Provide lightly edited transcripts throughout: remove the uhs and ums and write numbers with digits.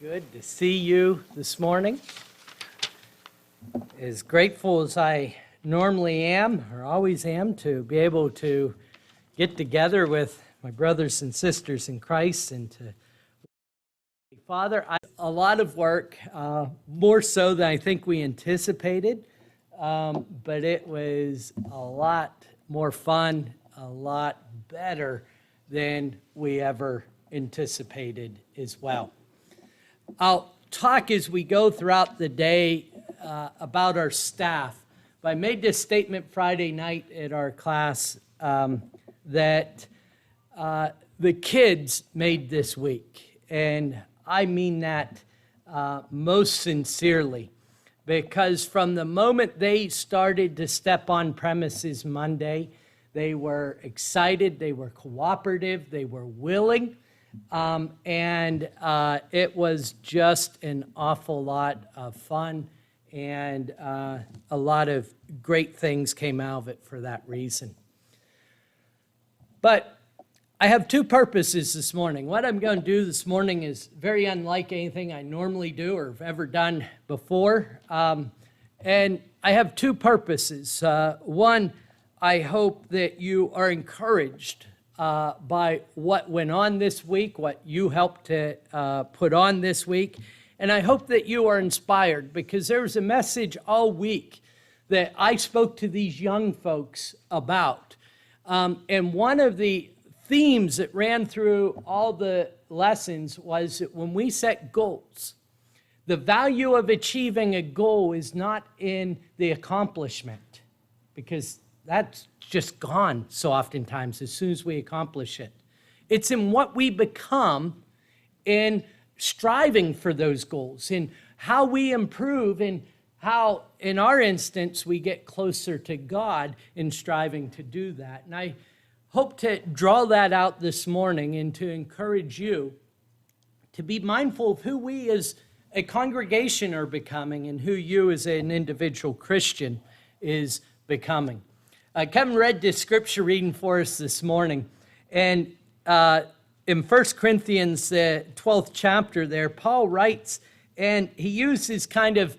Good to see you this morning. As grateful as I normally am, or always am, to be able to get together with my brothers and sisters in Christ and to Father, a lot of work, more so than I think we anticipated, but it was a lot more fun, a lot better than we ever anticipated as well. I'll talk as we go throughout the day about our staff. But I made this statement Friday night at our class that the kids made this week. And I mean that most sincerely, because from the moment they started to step on premises Monday, they were excited, they were cooperative, they were willing. And it was just an awful lot of fun, and a lot of great things came out of it for that reason. But I have two purposes this morning. What I'm going to do this morning is very unlike anything I normally do or have ever done before. And I have two purposes. One, I hope that you are encouraged by what went on this week, what you helped to put on this week. And I hope that you are inspired, because there was a message all week that I spoke to these young folks about. And one of the themes that ran through all the lessons was that when we set goals, the value of achieving a goal is not in the accomplishment, because that's just gone so oftentimes as soon as we accomplish it. It's in what we become in striving for those goals, in how we improve, and how, in our instance, we get closer to God in striving to do that. And I hope to draw that out this morning and to encourage you to be mindful of who we as a congregation are becoming and who you as an individual Christian is becoming. Kevin read this scripture reading for us this morning, and in 1 Corinthians, the 12th chapter there, Paul writes, and he uses kind of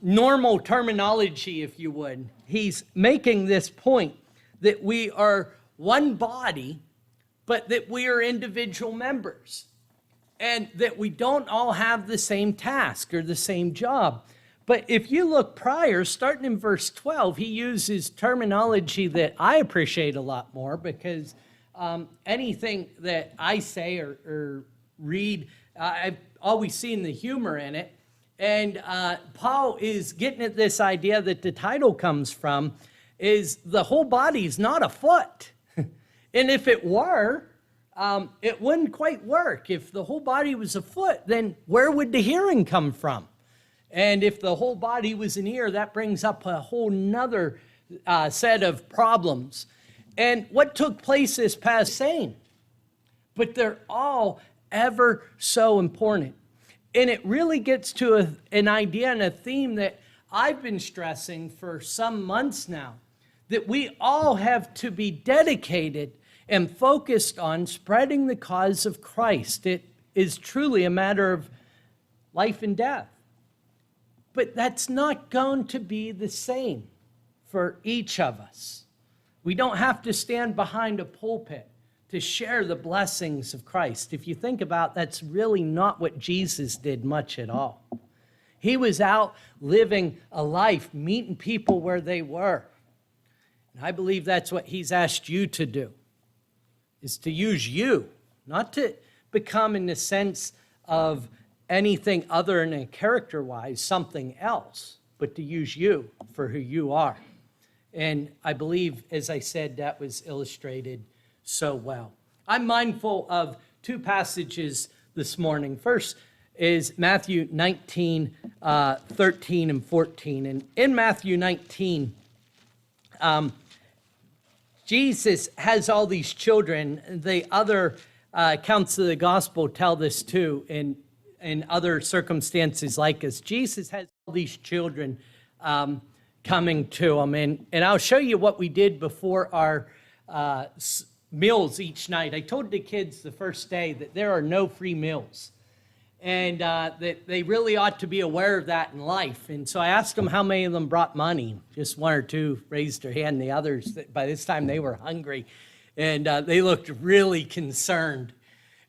normal terminology, if you would. He's making this point that we are one body, but that we are individual members, and that we don't all have the same task or the same job. But if you look prior, starting in verse 12, he uses terminology that I appreciate a lot more, because anything that I say or read, I've always seen the humor in it. And Paul is getting at this idea that the title comes from, is the whole body is not a foot. And if it were, it wouldn't quite work. If the whole body was a foot, then where would the hearing come from? And if the whole body was an ear, that brings up a whole nother set of problems. And what took place this past same, but they're all ever so important. And it really gets to an idea and a theme that I've been stressing for some months now, that we all have to be dedicated and focused on spreading the cause of Christ. It is truly a matter of life and death. But that's not going to be the same for each of us. We don't have to stand behind a pulpit to share the blessings of Christ. If you think about it, that's really not what Jesus did much at all. He was out living a life, meeting people where they were. And I believe that's what he's asked you to do, is to use you, not to become in the sense of anything other than character-wise something else, but to use you for who you are. And I believe, as I said, that was illustrated so well. I'm mindful of two passages this morning. First is Matthew 19, 13 and 14. And in Matthew 19, Jesus has all these children. The other accounts of the gospel tell this too, in other circumstances like this. Jesus has all these children coming to him. And I'll show you what we did before our meals each night. I told the kids the first day that there are no free meals. and that they really ought to be aware of that in life. And so I asked them how many of them brought money. Just one or two raised their hand. The others, by this time, they were hungry, and they looked really concerned.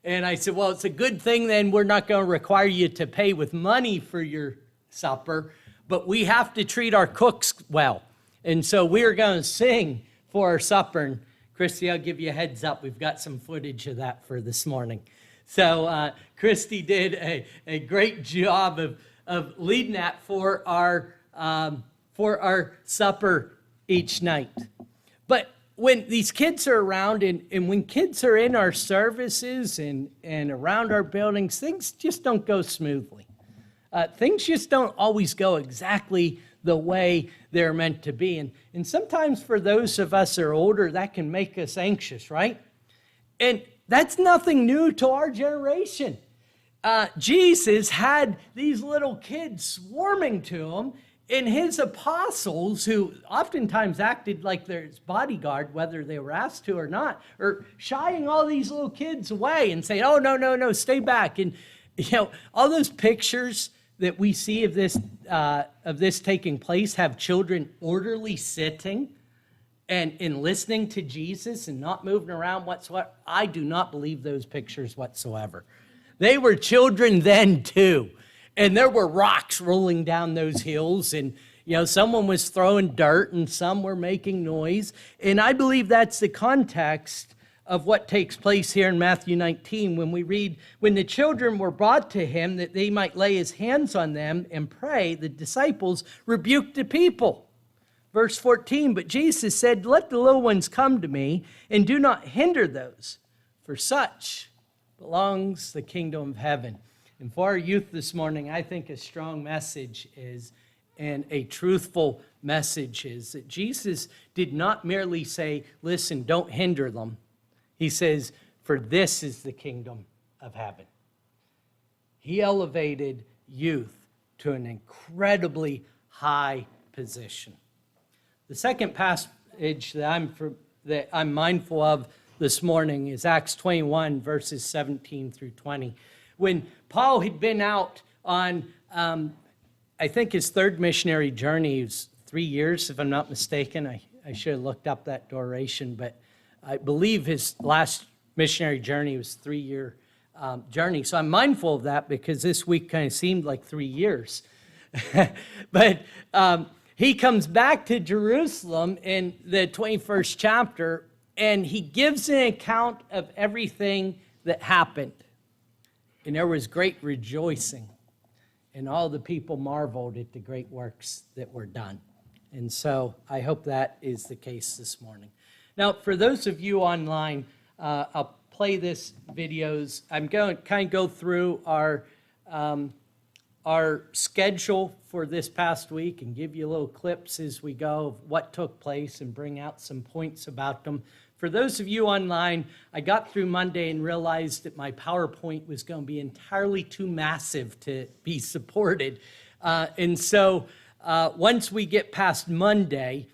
And I said, well, it's a good thing then we're not going to require you to pay with money for your supper, but we have to treat our cooks well. And so we're going to sing for our supper. And Christy, I'll give you a heads up. We've got some footage of that for this morning. So Christy did a great job of leading that for our supper each night. But when these kids are around, and when kids are in our services and around our buildings, things just don't go smoothly. Things just don't always go exactly the way they're meant to be. And sometimes for those of us that are older, that can make us anxious, right? And that's nothing new to our generation. Jesus had these little kids swarming to him, and his apostles, who oftentimes acted like their bodyguard, whether they were asked to or not, are shying all these little kids away and saying, oh, no, stay back. And, all those pictures that we see of this taking place have children orderly sitting and listening to Jesus and not moving around whatsoever. I do not believe those pictures whatsoever. They were children then too. And there were rocks rolling down those hills, and someone was throwing dirt and some were making noise. And I believe that's the context of what takes place here in Matthew 19 when we read, when the children were brought to him that they might lay his hands on them and pray, the disciples rebuked the people. Verse 14, but Jesus said, let the little ones come to me, and do not hinder those, for such belongs the kingdom of heaven. And for our youth this morning, I think a strong message is, and a truthful message is, that Jesus did not merely say, listen, don't hinder them. He says, for this is the kingdom of heaven. He elevated youth to an incredibly high position. The second passage that I'm mindful of this morning is Acts 21, verses 17 through 20. When Paul had been out on, I think his third missionary journey, it was 3 years, if I'm not mistaken. I should have looked up that duration, but I believe his last missionary journey was a 3-year journey. So I'm mindful of that because this week kind of seemed like 3 years. But he comes back to Jerusalem in the 21st chapter, and he gives an account of everything that happened. And there was great rejoicing, and all the people marveled at the great works that were done. And so I hope that is the case this morning. Now, for those of you online, I'll play this videos. I'm going to kind of go through our schedule for this past week and give you little clips as we go of what took place and bring out some points about them. For those of you online, I got through Monday and realized that my PowerPoint was going to be entirely too massive to be supported. And so once we get past Monday,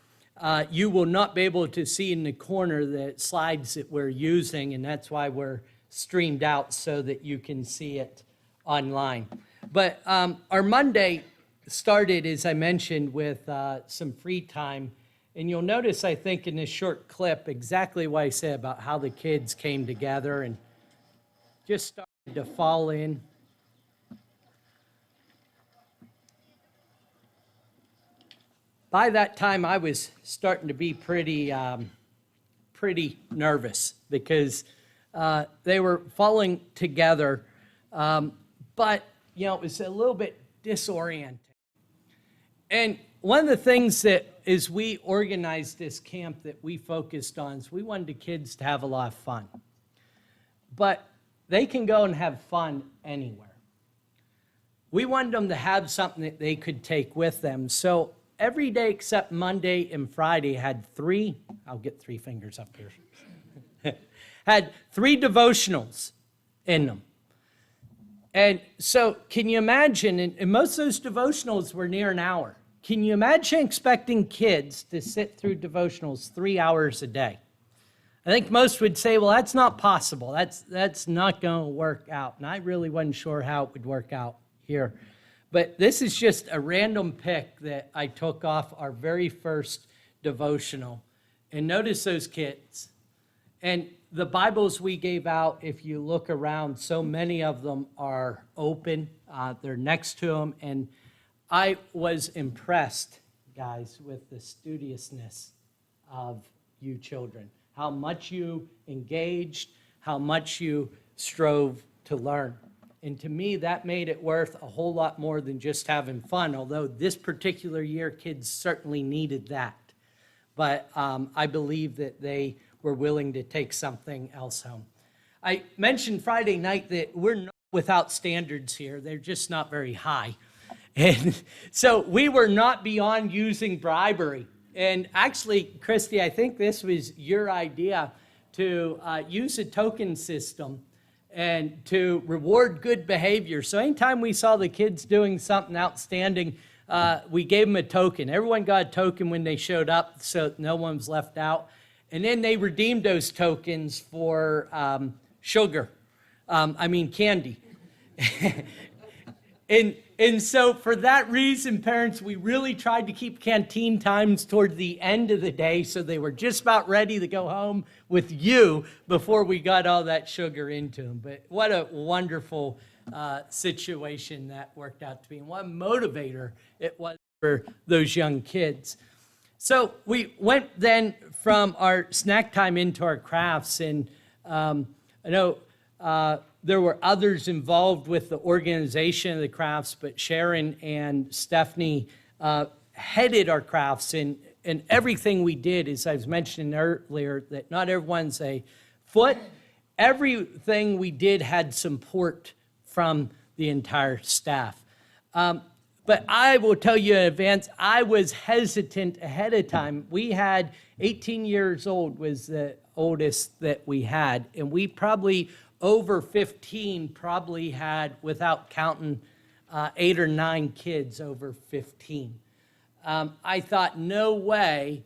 you will not be able to see in the corner the slides that we're using, and that's why we're streamed out so that you can see it online. But our Monday started, as I mentioned, with some free time. And you'll notice, I think, in this short clip, exactly what I said about how the kids came together and just started to fall in. By that time, I was starting to be pretty nervous because they were falling together. But, it was a little bit disorienting. And one of the things that, as we organized this camp, that we focused on is we wanted the kids to have a lot of fun. But they can go and have fun anywhere. We wanted them to have something that they could take with them. So every day except Monday and Friday had I'll get 3 fingers up here, had 3 devotionals in them. And so can you imagine, and most of those devotionals were near an hour. Can you imagine expecting kids to sit through devotionals 3 hours a day? I think most would say, well, that's not possible. That's not going to work out. And I really wasn't sure how it would work out here. But this is just a random pick that I took off our very first devotional. And notice those kids. And the Bibles we gave out, if you look around, so many of them are open. They're next to them. And I was impressed, guys, with the studiousness of you children. How much you engaged, how much you strove to learn. And to me, that made it worth a whole lot more than just having fun, although this particular year, kids certainly needed that. But I believe that they were willing to take something else home. I mentioned Friday night that we're not without standards here. They're just not very high. And so we were not beyond using bribery. And actually, Christy, I think this was your idea to use a token system and to reward good behavior. So anytime we saw the kids doing something outstanding, we gave them a token. Everyone got a token when they showed up, so no one was left out. And then they redeemed those tokens for candy. And so for that reason, parents, we really tried to keep canteen times toward the end of the day so they were just about ready to go home with you before we got all that sugar into them. But what a wonderful situation that worked out to be, and what a motivator it was for those young kids. So we went then from our snack time into our crafts, and I know there were others involved with the organization of the crafts, but Sharon and Stephanie headed our crafts, and everything we did, as I was mentioning earlier, that not everyone's a foot. Everything we did had support from the entire staff. But I will tell you in advance, I was hesitant ahead of time. We had 18 years old was the oldest that we had, and we probably over 15 probably had, without counting 8 or 9 kids over 15. I thought, no way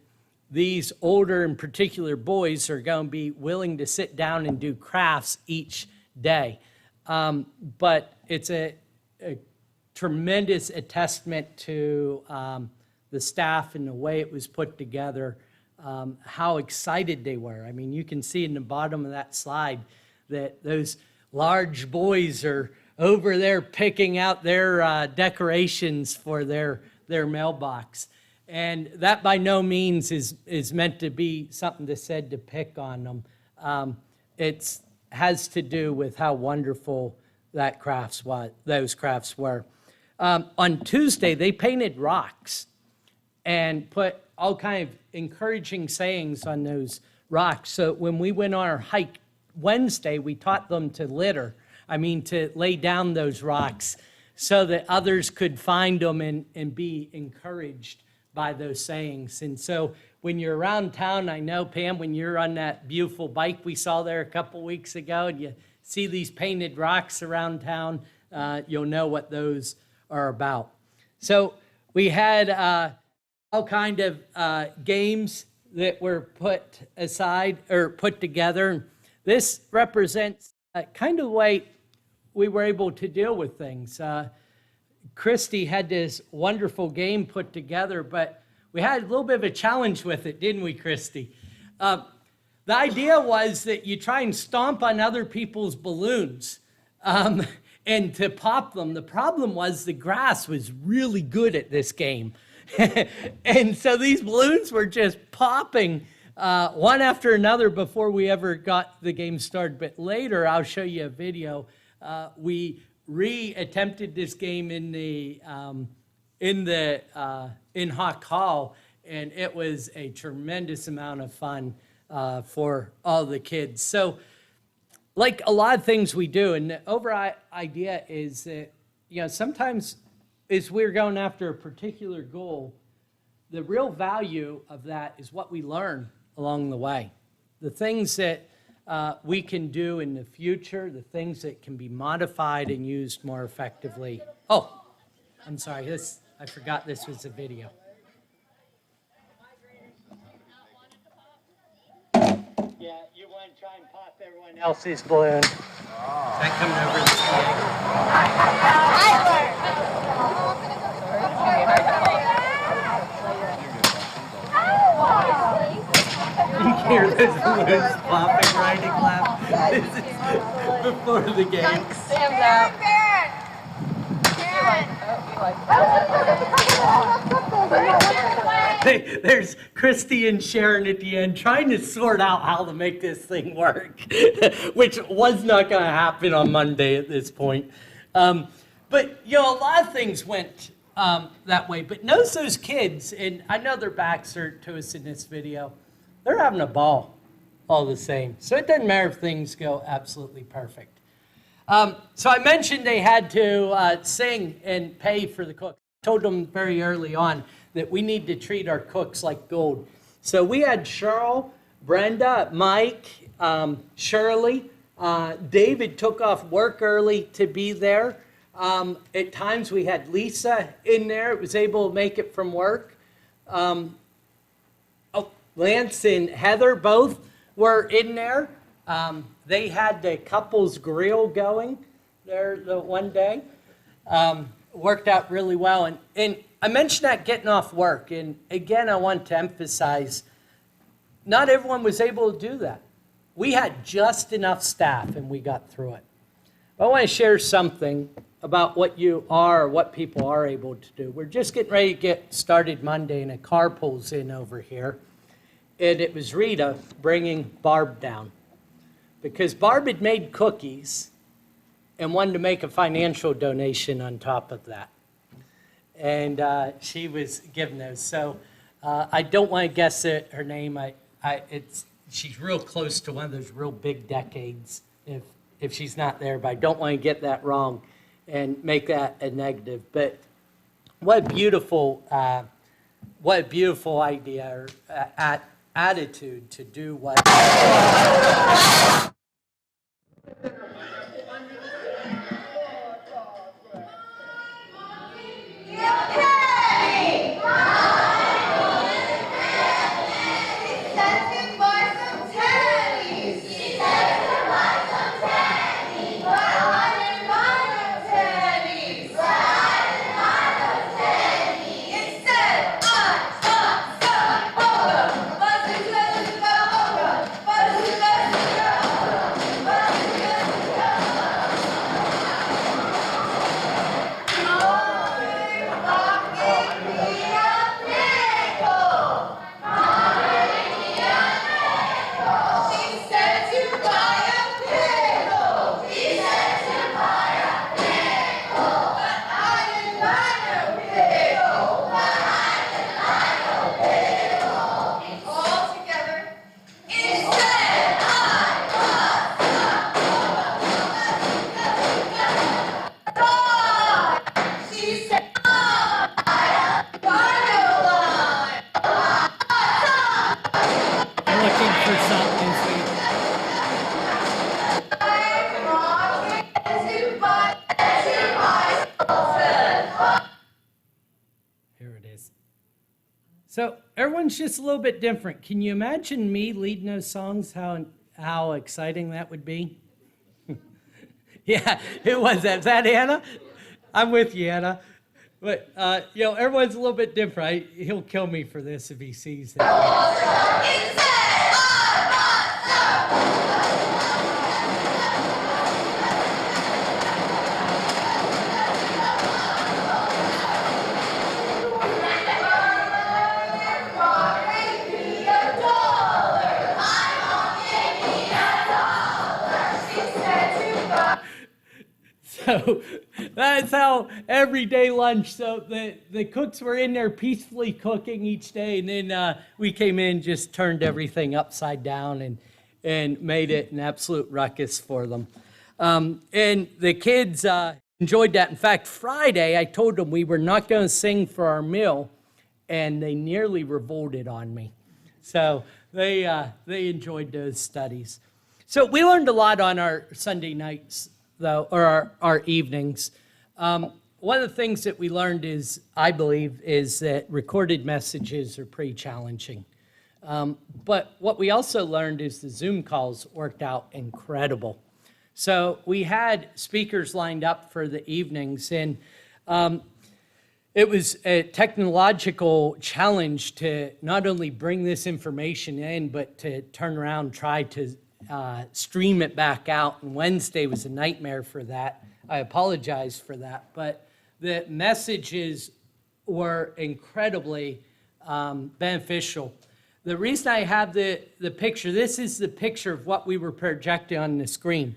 these older, in particular boys, are going to be willing to sit down and do crafts each day. But it's a tremendous attestament to the staff and the way it was put together, how excited they were. I mean, you can see in the bottom of that slide that those large boys are over there picking out their decorations for their mailbox. And that by no means is meant to be something that's said to pick on them. It has to do with how wonderful those crafts were. On Tuesday, they painted rocks and put all kind of encouraging sayings on those rocks. So when we went on our hike Wednesday, we taught them to to lay down those rocks so that others could find them and be encouraged by those sayings. And so when you're around town, I know, Pam, when you're on that beautiful bike we saw there a couple weeks ago, and you see these painted rocks around town, you'll know what those are about. So we had all kind of games that were put aside or put together. This represents kind of the way we were able to deal with things. Christy had this wonderful game put together, but we had a little bit of a challenge with it, didn't we, Christy? The idea was that you try and stomp on other people's balloons and to pop them. The problem was the grass was really good at this game. And so these balloons were just popping one after another before we ever got the game started. But later, I'll show you a video. We re-attempted this game in Hawk Hall, and it was a tremendous amount of fun for all the kids. So, like a lot of things we do, and the overall idea is that, sometimes as we're going after a particular goal, the real value of that is what we learn along the way. The things that we can do in the future, the things that can be modified and used more effectively. Oh, I'm sorry, I forgot this was a video. Yeah, you want to try and pop everyone else's balloon. Is that coming over the skiing? You hear those balloons popping right and left. This is before the game. Sam's out. There's Christy and Sharon at the end trying to sort out how to make this thing work, which was not going to happen on Monday at this point. But, you know, a lot of things went that way. But notice those kids, and I know their backs are to us in this video, they're having a ball all the same. So it doesn't matter if things go absolutely perfect. So I mentioned they had to sing and pay for the cook. I told them very early on that we need to treat our cooks like gold. So we had Cheryl, Brenda, Mike, Shirley. David took off work early to be there. At times we had Lisa in there. It was able to make it from work. Lance and Heather both were in there. They had the couples grill going there the one day. Worked out really well. And I mentioned that getting off work. And again, I want to emphasize, not everyone was able to do that. We had just enough staff and we got through it. But I want to share something about what you are, what people are able to do. We're just getting ready to get started Monday and a car pulls in over here. And it was Rita bringing Barb down. Because Barb had made cookies and wanted to make a financial donation on top of that. And she was giving those. So I don't want to guess her name. She's real close to one of those real big decades if she's not there, but I don't want to get that wrong and make that a negative. But what a beautiful idea or attitude to do what. So everyone's just a little bit different. Can you imagine me leading those songs, how exciting that would be? Yeah, it was. Is that Anna? I'm with you, Anna. But, everyone's a little bit different. He'll kill me for this if he sees that. So that's how everyday lunch. So the cooks were in there peacefully cooking each day, and then we came in, just turned everything upside down and made it an absolute ruckus for them. And the kids enjoyed that. In fact, Friday I told them we were not going to sing for our meal, and they nearly revolted on me. So they enjoyed those studies. So we learned a lot on our Sunday nights, though, or our evenings. One of the things that we learned is, I believe, is that recorded messages are pretty challenging. But what we also learned is the Zoom calls worked out incredible. So we had speakers lined up for the evenings, and it was a technological challenge to not only bring this information in, but to turn around and try to stream it back out. And Wednesday was a nightmare for that. I apologize for that. But the messages were incredibly beneficial. The reason I have the picture, this is the picture of what we were projecting on the screen.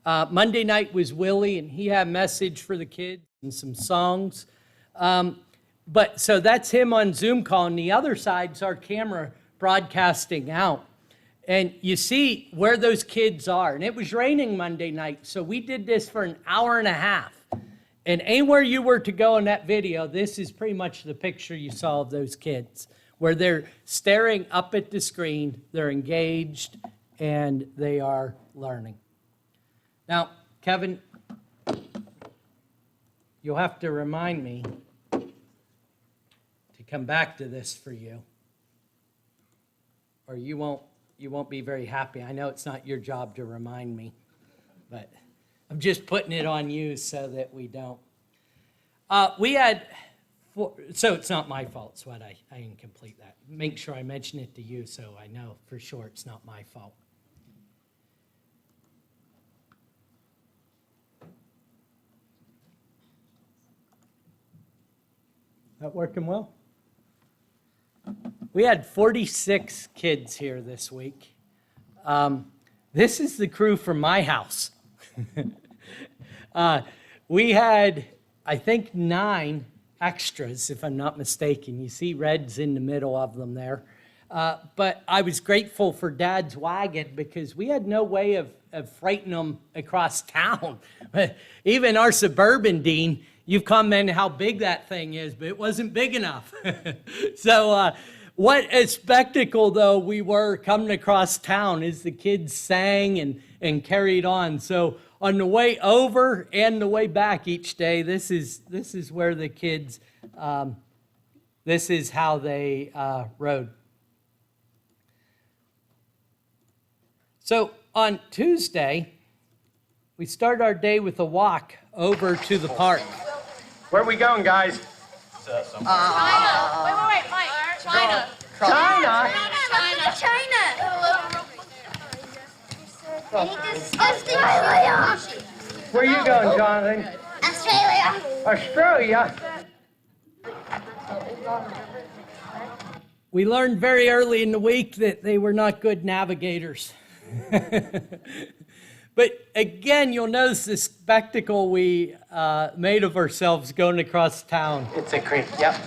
Monday night was Willie, and he had a message for the kids and some songs. But so that's him on Zoom call, and the other side's our camera broadcasting out. And you see where those kids are. And it was raining Monday night, so we did this for an hour and a half. And anywhere you were to go in that video, this is pretty much the picture you saw of those kids, where they're staring up at the screen, they're engaged, and they are learning. Now, Kevin, you'll have to remind me to come back to this for you, or you won't be very happy. I know it's not your job to remind me, but I'm just putting it on you so that we don't. We had, so it's not my fault, so I didn't complete that. Make sure I mention it to you so I know for sure it's not my fault. That working well? We had 46 kids here this week. This is the crew from my house. We had, I think, 9 extras, if I'm not mistaken. You see Red's in the middle of them there. But I was grateful for Dad's wagon because we had no way of freighting them across town. Even our Suburban, Dean, you've commented how big that thing is, but it wasn't big enough. So what a spectacle, though, we were coming across town as the kids sang and carried on. So on the way over and the way back each day, this is where the kids, this is how they rode. So on Tuesday, we start our day with a walk over to the park. Where are we going, guys? China. Wait, Mike. China. China? Disgusting. Where are you going, Jonathan? Australia. Australia? We learned very early in the week that they were not good navigators. But again, you'll notice the spectacle we made of ourselves going across town. It's a creek, yep.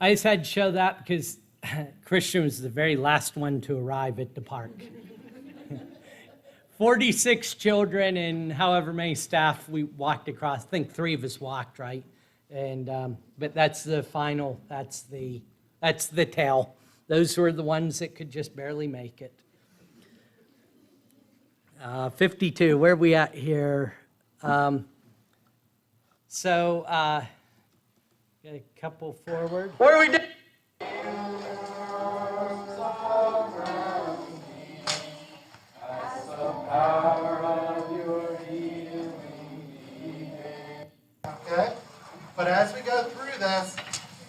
I just had to show that because Christian was the very last one to arrive at the park. 46 children and however many staff we walked across. I think 3 of us walked, right? And but that's the final. That's the tail. Those were the ones that could just barely make it. 52. Where are we at here? Get a couple forward. What are we doing? Okay, but as we go through this,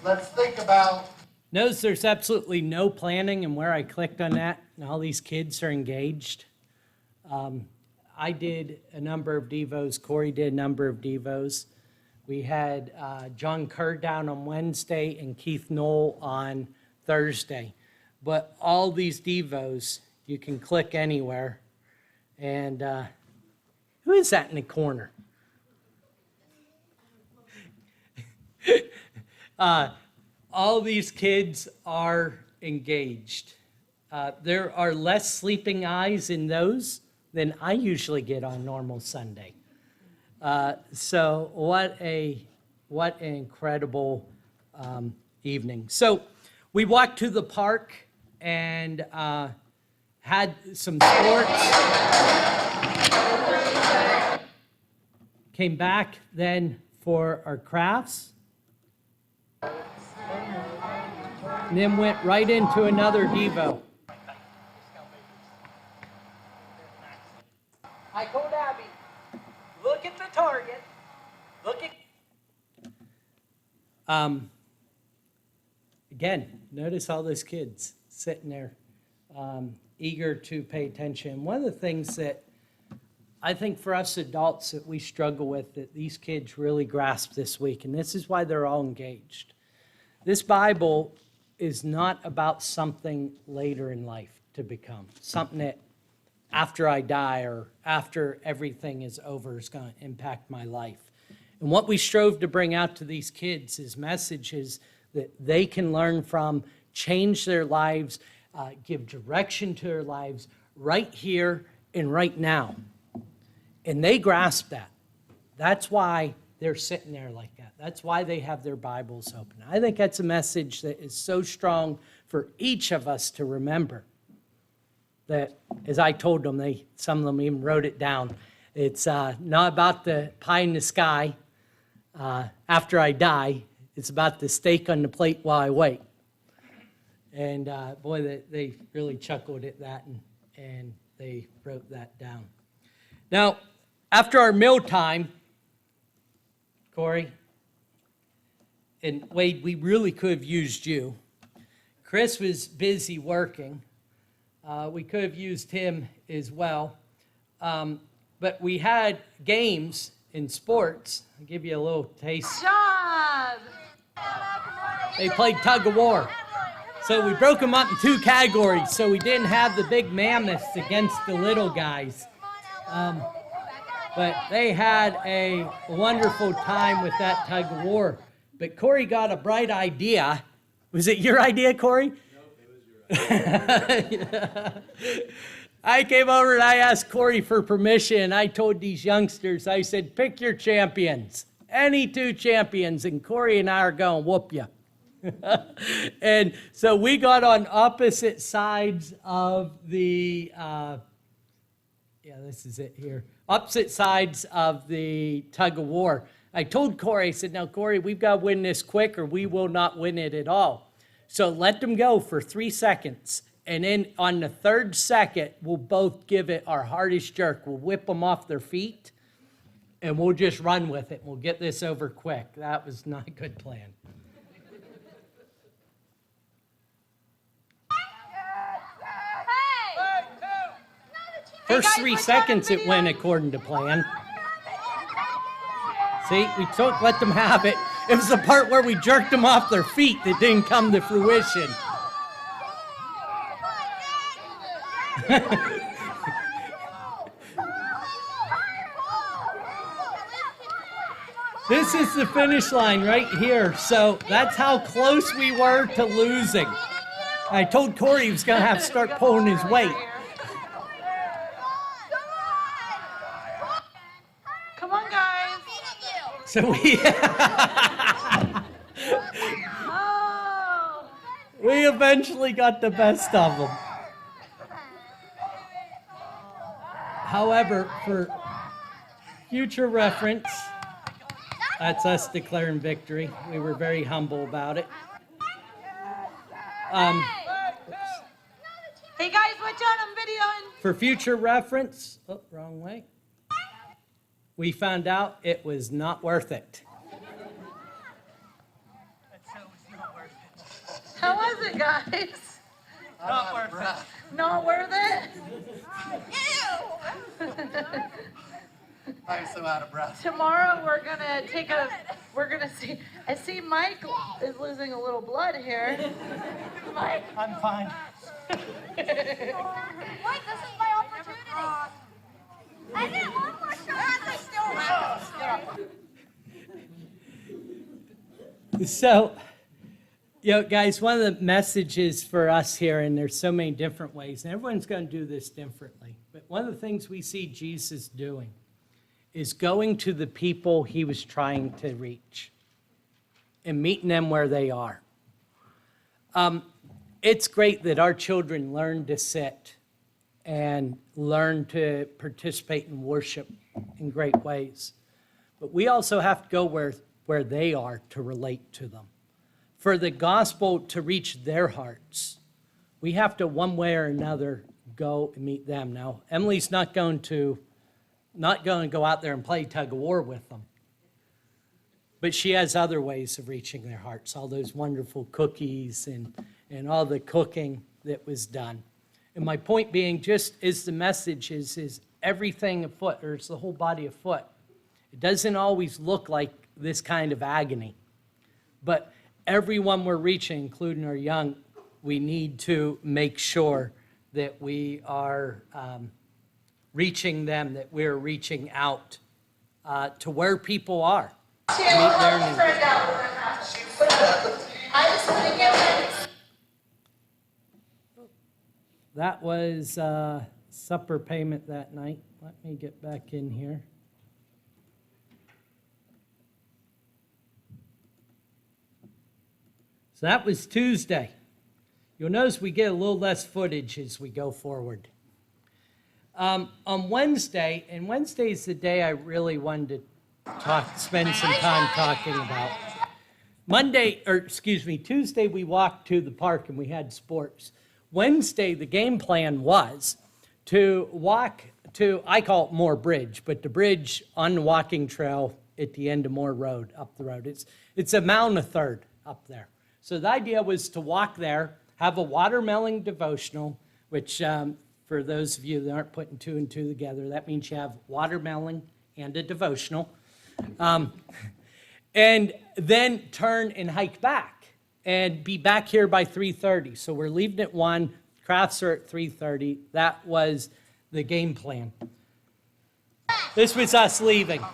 let's think about. Notice there's absolutely no planning, and where I clicked on that, and all these kids are engaged. I did a number of devos. Corey did a number of devos. We had John Kerr down on Wednesday and Keith Knoll on Thursday. But all these devos, you can click anywhere. And who is that in the corner? All these kids are engaged. There are less sleeping eyes in those than I usually get on normal Sunday. So what an incredible evening. So We walked to the park and had some sports. Came back then for our crafts. And then went right into another Devo. I told Abby, look at the target. Look at. Again, notice all those kids sitting there, eager to pay attention. One of the things that I think for us adults that we struggle with, that these kids really grasp this week, and this is why they're all engaged. This Bible is not about something later in life to become, something that after I die or after everything is over is going to impact my life. And what we strove to bring out to these kids is messages that they can learn from, change their lives, give direction to their lives right here and right now. And they grasp that. That's why they're sitting there like that. That's why they have their Bibles open. I think that's a message that is so strong for each of us to remember. That, as I told them, some of them even wrote it down. It's not about the pie in the sky after I die. It's about the steak on the plate while I wait. And boy, they really chuckled at that, and they wrote that down. Now, after our meal time, Corey and Wade, we really could have used you. Chris was busy working. We could have used him as well. But we had games in sports. I'll give you a little taste. Job. They played tug of war. So we broke them up in two categories, so we didn't have the big mammoths against the little guys. But they had a wonderful time with that tug of war. But Corey got a bright idea. Was it your idea, Corey? Nope, it was yours. I came over and I asked Corey for permission. I told these youngsters, I said, pick your champions, any two champions, and Corey and I are going to whoop you. And so we got on opposite sides of the, this is it here, opposite sides of the tug of war. I told Corey, I said, now Corey, we've got to win this quick or we will not win it at all. So let them go for 3 seconds. And then on the 3rd second, we'll both give it our hardest jerk. We'll whip them off their feet, and we'll just run with it. We'll get this over quick. That was not a good plan. First 3 seconds, it went according to plan. See, we let them have it. It was the part where we jerked them off their feet that didn't come to fruition. This is the finish line right here. So that's how close we were to losing. I told Corey he was going to have to start pulling his weight. Come on, guys. So we Oh. we eventually got the best of them. However, for future reference, that's us declaring victory. We were very humble about it. Hey guys, watch out, I'm videoing. For future reference, wrong way. We found out it was not worth it. How was it, guys? Not worth it. Not worth it? I'm so out of breath. Tomorrow we're gonna see, I see Mike is losing a little blood here. Mike. I'm fine. Mike, this is my opportunity. I get one more shot. I still So, guys, one of the messages for us here, and there's so many different ways, and everyone's going to do this differently, but one of the things we see Jesus doing is going to the people he was trying to reach and meeting them where they are. It's great that our children learn to sit and learn to participate in worship in great ways. But we also have to go where they are to relate to them. For the gospel to reach their hearts, we have to, one way or another, go and meet them. Now, Emily's not going to go out there and play tug of war with them. But she has other ways of reaching their hearts, all those wonderful cookies and all the cooking that was done. And my point being, just as the message is everything afoot, or it's the whole body afoot. It doesn't always look like this kind of agony. But everyone we're reaching, including our young, we need to make sure that we are reaching them, that we're reaching out to where people are. Meet their needs. That was supper payment that night. Let me get back in here. So that was Tuesday. You'll notice we get a little less footage as we go forward. On Wednesday, and Wednesday is the day I really wanted to spend some time talking about. Tuesday we walked to the park and we had sports. Wednesday, the game plan was to walk to, I call it Moore Bridge, but the bridge on the walking trail at the end of Moore Road, up the road. It's a mile and a third up there. So the idea was to walk there, have a watermelon devotional, which for those of you that aren't putting two and two together, that means you have watermelon and a devotional. And then turn and hike back and be back here by 3:30. So we're leaving at 1, crafts are at 3:30. That was the game plan. This was us leaving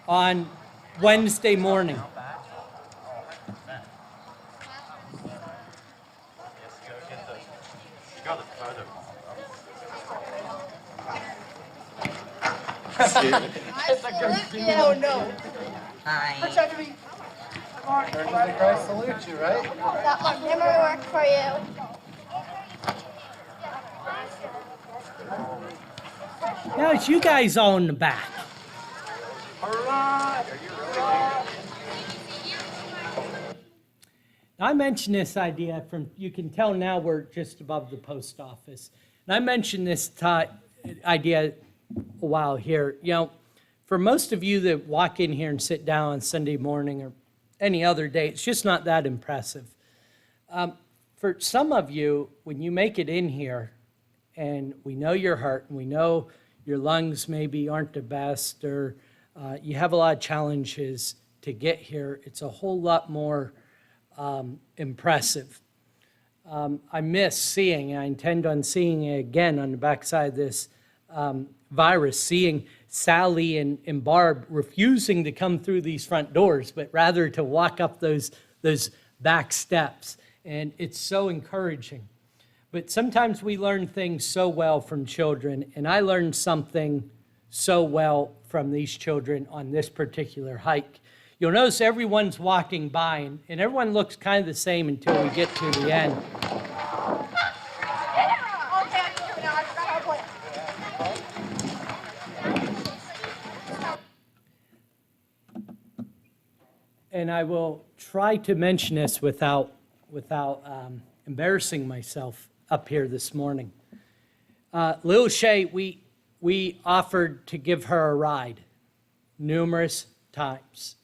on Wednesday morning. Oh, no. Church of Christ salute you, right? That will never work for you. Now it's you guys all in the back. I mentioned this idea from, you can tell now we're just above the post office. And I mentioned this idea a while here. You know, for most of you that walk in here and sit down on Sunday morning or any other day, it's just not that impressive. For some of you, when you make it in here, and we know your heart, and we know your lungs maybe aren't the best, or you have a lot of challenges to get here, it's a whole lot more impressive. I miss seeing, I intend on seeing it again on the backside of this virus, seeing Sally and Barb refusing to come through these front doors, but rather to walk up those back steps. And it's so encouraging. But sometimes we learn things so well from children, and I learned something so well from these children on this particular hike. You'll notice everyone's walking by, and everyone looks kind of the same until we get to the end. And I will try to mention this without embarrassing myself up here this morning. Little Shay, we offered to give her a ride numerous times.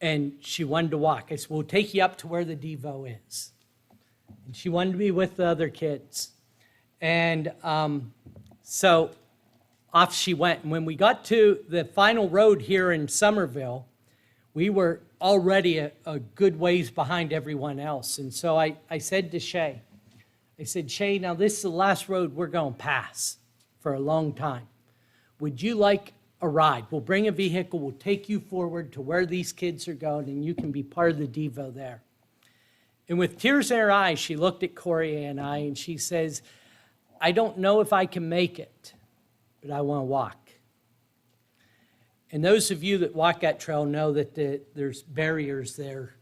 And she wanted to walk. I said, we'll take you up to where the Devo is. And she wanted to be with the other kids. And so off she went. And when we got to the final road here in Summerville, we were already a good ways behind everyone else. And so I said to Shay, I said, Shay, now this is the last road we're going to pass for a long time. Would you like a ride? We'll bring a vehicle, we'll take you forward to where these kids are going, and you can be part of the Devo there. And with tears in her eyes, she looked at Corey and I, and she says, I don't know if I can make it, but I want to walk. And those of you that walk that trail know that there's barriers there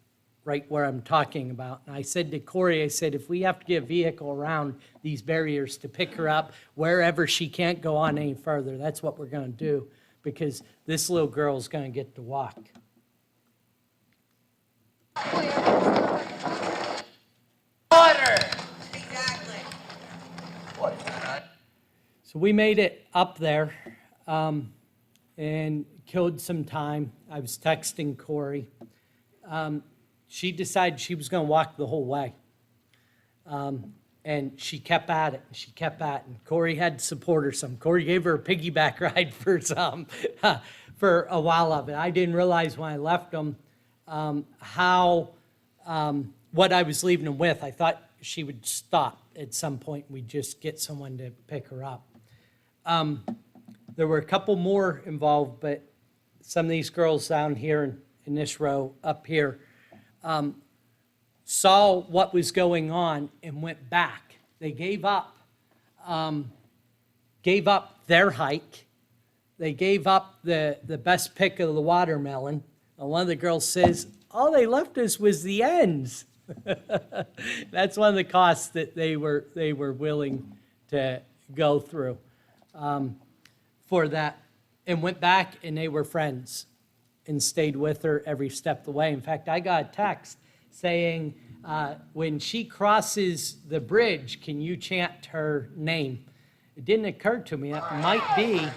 right where I'm talking about. And I said to Corey, I said, if we have to get a vehicle around these barriers to pick her up wherever she can't go on any further, that's what we're going to do, because this little girl's going to get to walk. Water. So we made it up there and killed some time. I was texting Corey. She decided she was going to walk the whole way. And she kept at it. She kept at it. And Corey had to support her some. Corey gave her a piggyback ride for some, for a while of it. I didn't realize when I left them what I was leaving them with. I thought she would stop at some point. We'd just get someone to pick her up. There were a couple more involved, but some of these girls down here in this row up here saw what was going on and went back. They gave up their hike. They gave up the best pick of the watermelon. And one of the girls says, all they left us was the ends. That's one of the costs that they were willing to go through for that, and went back, and they were friends and stayed with her every step of the way. In fact, I got a text saying, when she crosses the bridge, can you chant her name? It didn't occur to me. That might be.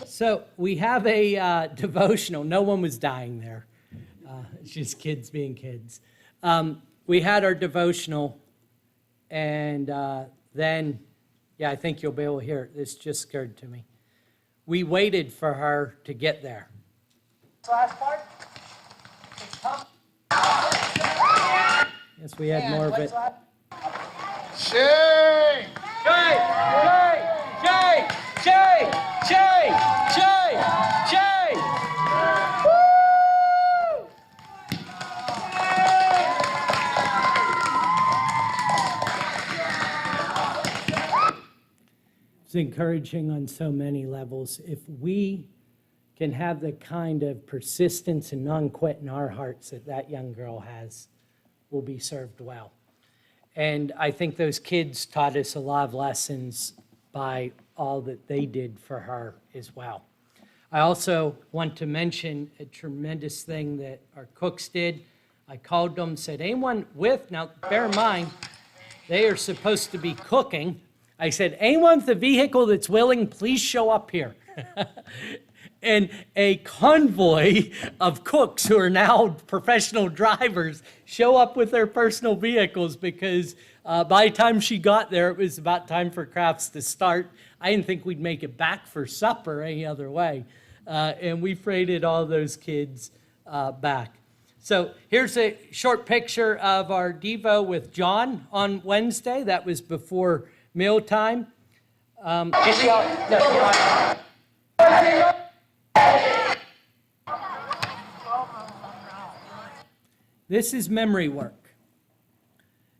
So we have a devotional. No one was dying there. It's just kids being kids. We had our devotional, and then, yeah, I think you'll be able to hear it. This just occurred to me. We waited for her to get there. Last part. Yes, we had more of it. Shane! Jay! Jay! Jay! Jay! Jay! Jay! Woo! It's encouraging on so many levels. If we can have the kind of persistence and non-quit in our hearts that that young girl has, we'll be served well. And I think those kids taught us a lot of lessons by all that they did for her as well. I also want to mention a tremendous thing that our cooks did. I called them, said, anyone with, now bear in mind, they are supposed to be cooking. I said, anyone with a vehicle that's willing, please show up here. And a convoy of cooks who are now professional drivers show up with their personal vehicles, because by the time she got there, it was about time for crafts to start. I didn't think we'd make it back for supper any other way. And we freighted all those kids back. So here's a short picture of our Devo with John on Wednesday. That was before mealtime. This is memory work.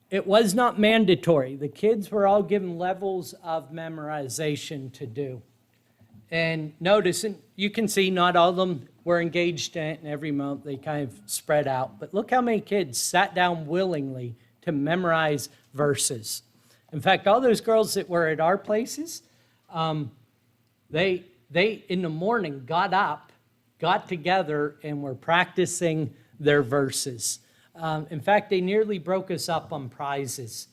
It was not mandatory. The kids were all given levels of memorization to do. And notice, and you can see not all of them were engaged in it, and every month they kind of spread out. But look how many kids sat down willingly to memorize verses. In fact, all those girls that were at our places, they in the morning got up, got together, and were practicing their verses. In fact, they nearly broke us up on prizes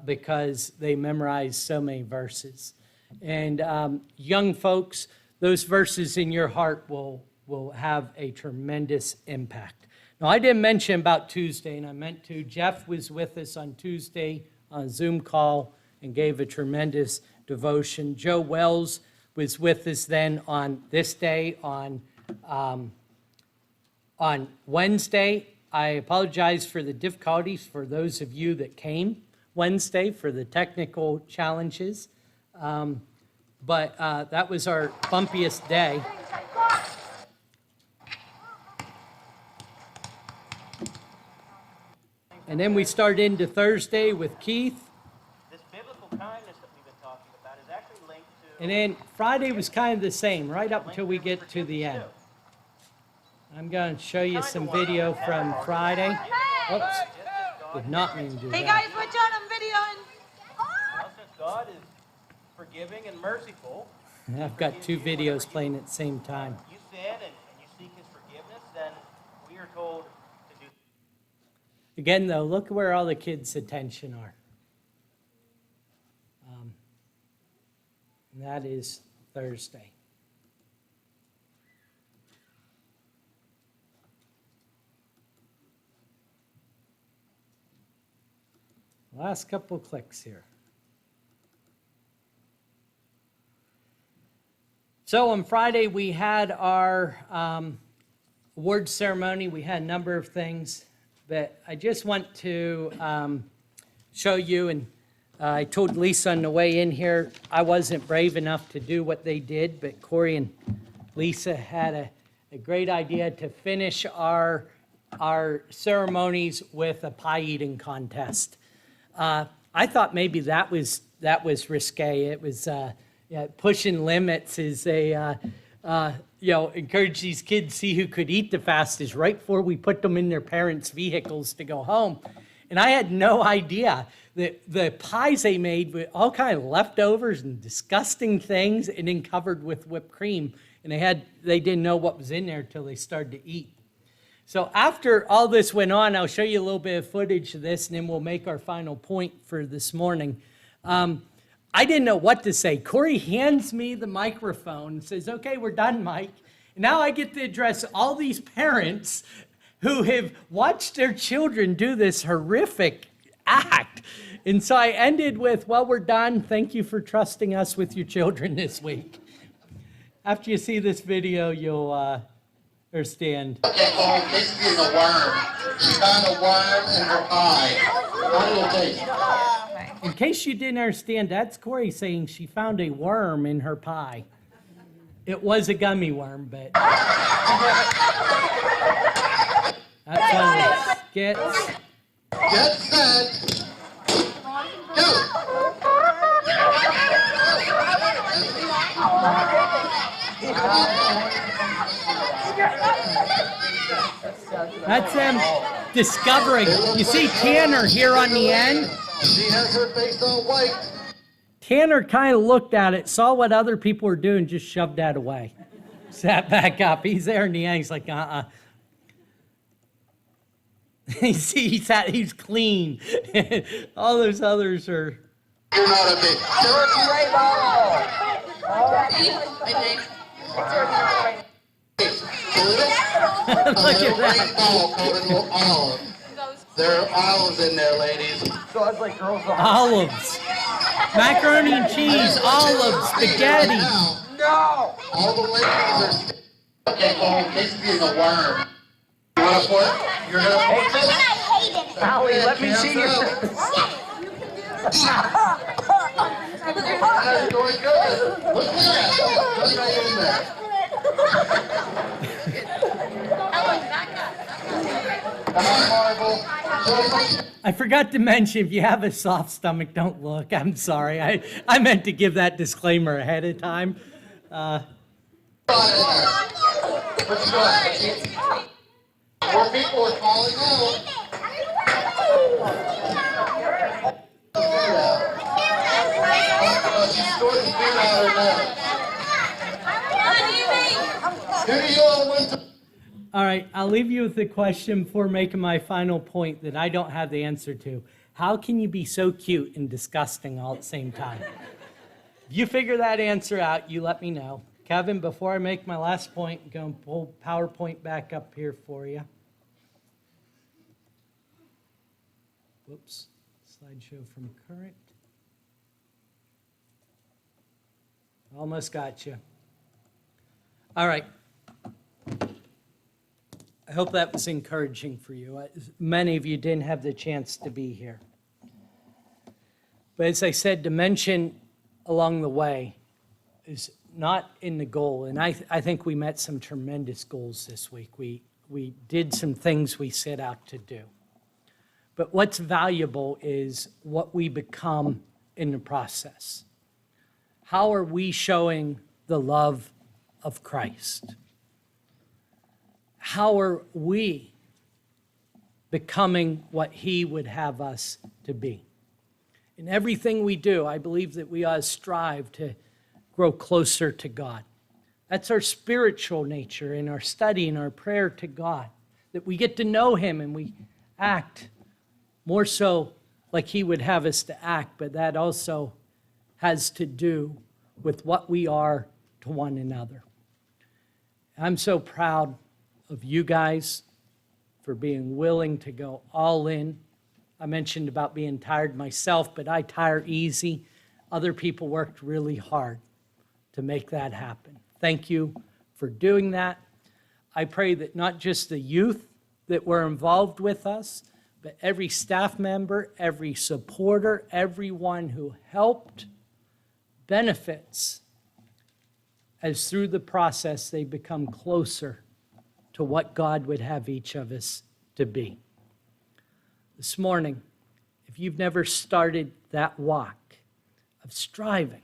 because they memorized so many verses. And young folks, those verses in your heart will have a tremendous impact. Now, I didn't mention about Tuesday, and I meant to. Jeff was with us on Tuesday on a Zoom call and gave a tremendous devotion. Joe Wells was with us then on this day, on Wednesday. I apologize for the difficulties for those of you that came Wednesday for the technical challenges. But that was our bumpiest day. And then we started into Thursday with Keith. This biblical kindness that we've been talking about is actually linked to... And then Friday was kind of the same, right up until we get to the end. I'm going to show you some video from Friday. Oops, did not mean to do Hey that. guys, put on a video and Now, since God is forgiving and merciful, I've got two videos playing at the same time. you sin and you seek his forgiveness, then we are told to do. Again, though, look where all the kids' attention are. And that is Thursday. Last couple clicks here. So on Friday, we had our award ceremony. We had a number of things, but I just want to show you, and I told Lisa on the way in here, I wasn't brave enough to do what they did, but Corey and Lisa had a great idea to finish our ceremonies with a pie eating contest. I thought maybe that was risque. It was pushing limits is encourage these kids to see who could eat the fastest right before we put them in their parents' vehicles to go home. And I had no idea that the pies they made were all kind of leftovers and disgusting things, and then covered with whipped cream. And they didn't know what was in there until they started to eat. So after all this went on, I'll show you a little bit of footage of this, and then we'll make our final point for this morning. I didn't know what to say. Corey hands me the microphone and says, "Okay, we're done, Mike." And now I get to address all these parents who have watched their children do this horrific act. And so I ended with, "Well, we're done. Thank you for trusting us with your children this week." After you see this video, you'll understand. Oh, this is a worm. She found a worm in her eye. How do you think? In case you didn't understand, that's Corey saying she found a worm in her pie. It was a gummy worm, but that's one of the skits. Get set. Go. That's them discovering. You see Tanner here on the end? She has her face all white. Tanner kind of looked at it, saw what other people were doing, just shoved that away. Sat back up. He's there in the end. He's like, You see, he's clean. All those others are. You're not a big. Look at that. Ball called a little olive. There are olives in there, ladies. Olives. Macaroni and cheese, olives, spaghetti. No! All the ladies are. Okay, well, this is a worm. You want to flirt? You're gonna flirt this? Howie, let me see your. That's going good. Look at that. Just right in there. Come on, Marvel. I forgot to mention, if you have a soft stomach, don't look. I'm sorry. I meant to give that disclaimer ahead of time. What you got? More people are calling out. She's sorting food out her nose. Who do you all want to? All right, I'll leave you with the question before making my final point that I don't have the answer to. How can you be so cute and disgusting all at the same time? If you figure that answer out, you let me know. Kevin, before I make my last point, I'm going to pull PowerPoint back up here for you. Whoops, slideshow from current. Almost got you. All right. I hope that was encouraging for you. Many of you didn't have the chance to be here. But as I said, to mention along the way is not in the goal. And I think we met some tremendous goals this week. We did some things we set out to do. But what's valuable is what we become in the process. How are we showing the love of Christ? how are we becoming what he would have us to be? In everything we do, I believe that we ought to strive to grow closer to God. That's our spiritual nature in our study and our prayer to God, that we get to know him and we act more so like he would have us to act, but that also has to do with what we are to one another. I'm so proud of you guys for being willing to go all in. I mentioned about being tired myself, but I tire easy. Other people worked really hard to make that happen. Thank you for doing that. I pray that not just the youth that were involved with us, but every staff member, every supporter, everyone who helped benefits as through the process they become closer to what God would have each of us to be. This morning, if you've never started that walk of striving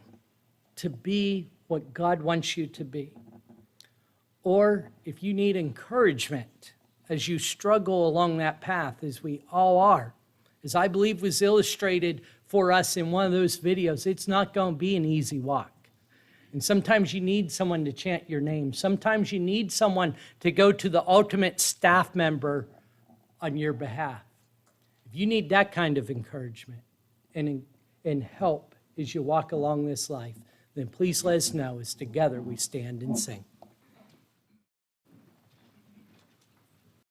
to be what God wants you to be, or if you need encouragement as you struggle along that path, as we all are, as I believe was illustrated for us in one of those videos, it's not going to be an easy walk. And sometimes you need someone to chant your name. Sometimes you need someone to go to the ultimate staff member on your behalf. If you need that kind of encouragement and help as you walk along this life, then please let us know as together we stand and sing.